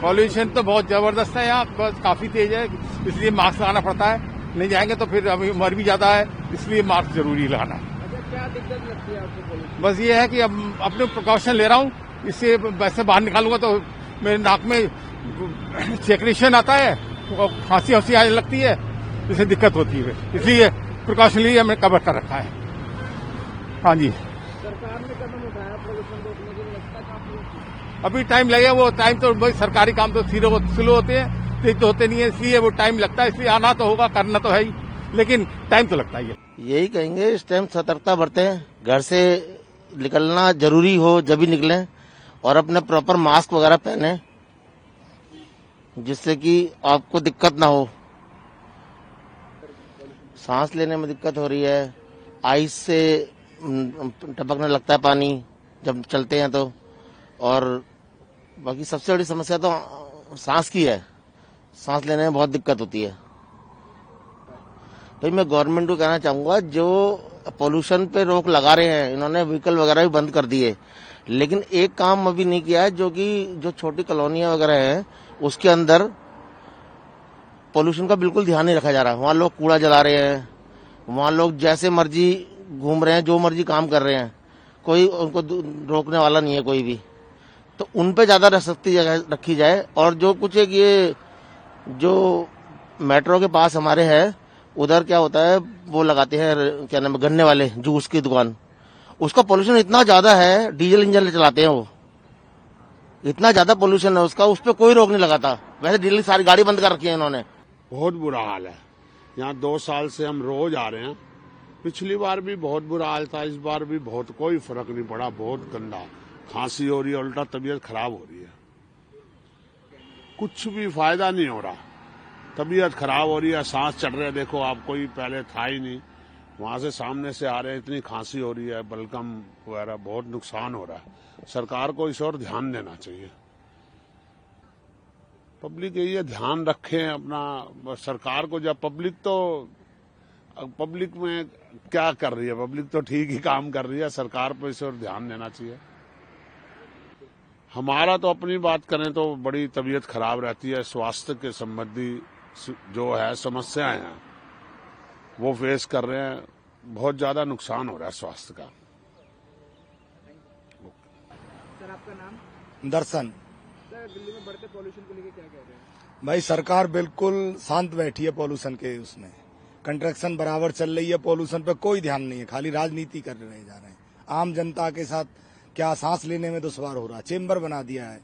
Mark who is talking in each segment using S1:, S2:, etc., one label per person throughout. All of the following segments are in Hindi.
S1: पॉल्यूशन तो बहुत जबरदस्त है यहाँ, बस काफी तेज है, इसलिए मास्क लगाना पड़ता है। नहीं जाएंगे तो फिर अभी उम्र भी ज्यादा है, इसलिए मास्क जरूरी लगाना।
S2: अच्छा, क्या दिक्कत लगती है आपको पॉल्यूशन?
S1: बस ये है कि अब अपने प्रिकॉशन ले रहा हूँ, इससे वैसे बाहर निकालूंगा तो मेरे नाक में सेक्रेशन आता है और खांसी आने लगती है, इससे दिक्कत होती है, इसलिए प्रिकॉशन लिए हमने कवर कर रखा है। हाँ जी,
S2: सरकार ने कदम उठाया पॉल्यूशन रोकने के लिए, लगता काफी
S1: अभी टाइम लगेगा। वो टाइम तो भाई सरकारी काम तो स्लो होते हैं, तेज तो होते नहीं है, इसलिए वो टाइम लगता है। इसलिए आना तो होगा, करना तो है ही, लेकिन टाइम तो लगता ही है।
S3: यही कहेंगे इस टाइम सतर्कता बरतें, घर से निकलना जरूरी हो जब भी निकलें, और अपने प्रॉपर मास्क वगैरह पहने जिससे कि आपको दिक्कत ना हो। सांस लेने में दिक्कत हो रही है, आइस से टपकने लगता है पानी जब चलते हैं तो, और बाकी सबसे बड़ी समस्या तो सांस की है, सांस लेने में बहुत दिक्कत होती है। भाई मैं गवर्नमेंट को कहना चाहूंगा, जो पोल्यूशन पे रोक लगा रहे हैं, इन्होंने व्हीकल वगैरह भी बंद कर दिए, लेकिन एक काम अभी नहीं किया है, जो कि जो छोटी कॉलोनियां वगैरह हैं उसके अंदर पोल्यूशन का बिल्कुल ध्यान नहीं रखा जा रहा है। वहां लोग कूड़ा जला रहे हैं, वहां लोग जैसे मर्जी घूम रहे हैं, जो मर्जी काम कर रहे हैं, कोई उनको रोकने वाला नहीं है कोई भी। तो उन पे ज्यादा सख्ती रखी जाए। और जो कुछ एक ये जो मेट्रो के पास हमारे है, उधर क्या होता है, वो लगाते हैं क्या नाम है, गन्ने वाले जूस की दुकान, उसका पोल्यूशन इतना ज्यादा है, डीजल इंजन चलाते हैं वो, इतना ज्यादा पोल्यूशन है उसका, उस पर कोई रोक नहीं लगाता। वैसे दिल्ली सारी गाड़ी बंद कर रखी है इन्होंने।
S4: बहुत बुरा हाल है यहाँ, 2 साल से हम रोज आ रहे हैं। पिछली बार भी बहुत बुरा हाल था, इस बार भी बहुत, कोई फर्क नहीं पड़ा। बहुत गंदा खांसी हो रही है, उल्टा तबीयत खराब हो रही है, कुछ भी फायदा नहीं हो रहा, तबीयत खराब हो रही है, सांस चढ़ रहे, देखो आप, कोई पहले था ही नहीं, वहां से सामने से आ रहे हैं, इतनी खांसी हो रही है, बलगम वगैरह, बहुत नुकसान हो रहा है। सरकार को इस और ध्यान देना चाहिए। पब्लिक ये ध्यान रखें अपना, सरकार को, जब पब्लिक में क्या कर रही है, पब्लिक तो ठीक ही काम कर रही है, सरकार पर इस और ध्यान देना चाहिए। हमारा तो अपनी बात करें तो बड़ी तबीयत खराब रहती है, स्वास्थ्य के संबंधी जो है समस्याएं हैं वो फेस कर रहे हैं, बहुत ज्यादा नुकसान हो रहा है स्वास्थ्य का।
S2: सर, आपका नाम?
S5: दर्शन।
S2: सर, दिल्ली में बढ़ते पॉल्यूशन को लेकर क्या कह रहे हैं?
S5: भाई सरकार बिल्कुल शांत बैठी है पॉल्यूशन के उसमें, कंस्ट्रक्शन बराबर चल रही है, पॉल्यूशन पे कोई ध्यान नहीं है, खाली राजनीति कर रहे जा रहे हैं। आम जनता के साथ क्या सांस लेने में दुश्वार हो रहा है, चेम्बर बना दिया है,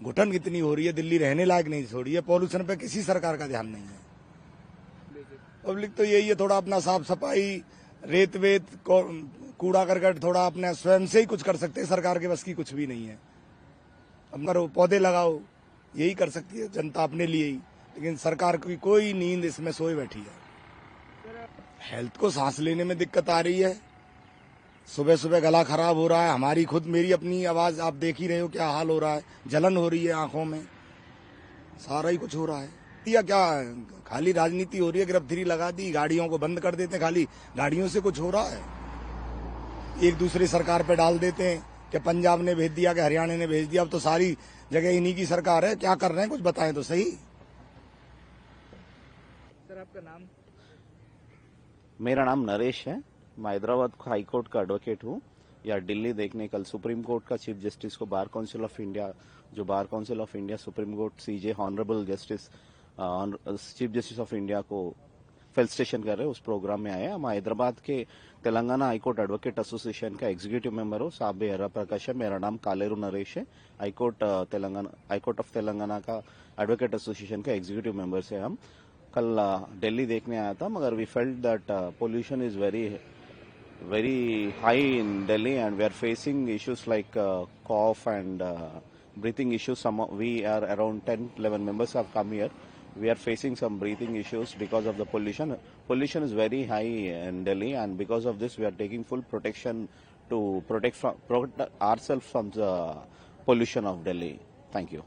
S5: घुटन कितनी हो रही है, दिल्ली रहने लायक नहीं छोड़ी है। पॉल्यूशन पे किसी सरकार का ध्यान नहीं है। पब्लिक तो यही है, थोड़ा अपना साफ सफाई, रेत वेत कूड़ा करकट थोड़ा अपने स्वयं से ही कुछ कर सकते हैं, सरकार के बस की कुछ भी नहीं है। अब करो, पौधे लगाओ, यही कर सकती है जनता अपने लिए ही, लेकिन सरकार की कोई नींद इसमें सोए बैठी है। हेल्थ को सांस लेने में दिक्कत आ रही है, सुबह सुबह गला खराब हो रहा है, हमारी खुद मेरी अपनी आवाज आप देख ही रहे हो क्या हाल हो रहा है, जलन हो रही है आंखों में, सारा ही कुछ हो रहा है। या क्या खाली राजनीति हो रही है, गिरफ्तारी लगा दी, गाड़ियों को बंद कर देते हैं, खाली गाड़ियों से कुछ हो रहा है, एक दूसरी सरकार पे डाल देते हैं कि पंजाब ने भेज दिया कि हरियाणा ने भेज दिया, अब तो सारी जगह इन्हीं की सरकार है, क्या कर रहे हैं कुछ बताएं तो सही।
S2: सर, आपका नाम?
S6: मेरा नाम नरेश है, मैं हैदराबाद हाई कोर्ट का एडवोकेट हूँ। या दिल्ली देखने कल सुप्रीम कोर्ट का चीफ जस्टिस को बार काउंसिल ऑफ इंडिया, जो bar council of India supreme court CJ honourable justice chief justice of India को फेलिसिटेशन कर रहे हैं, उस प्रोग्राम में आए। हम हैदराबाद के तेलंगाना हाईकोर्ट एडवोकेट एसोसिएशन का एग्जीक्यूटिव मेंबर हूँ, साबे हरा प्रकाश है, मेरा नाम कालेरू नरेश है। हाईकोर्ट ऑफ तेलंगाना का एडवोकेट एसोसिएशन का एग्जीक्यूटिव मेंबर से हम कल दिल्ली देखने आया था, मगर we felt that pollution is very high in Delhi and we are facing issues like cough and breathing issues. We are around 10-11 members have come here. We are facing some breathing issues because of the pollution. Pollution is very high in Delhi, and because of this we are taking full protection to protect ourselves from the pollution of Delhi. Thank you.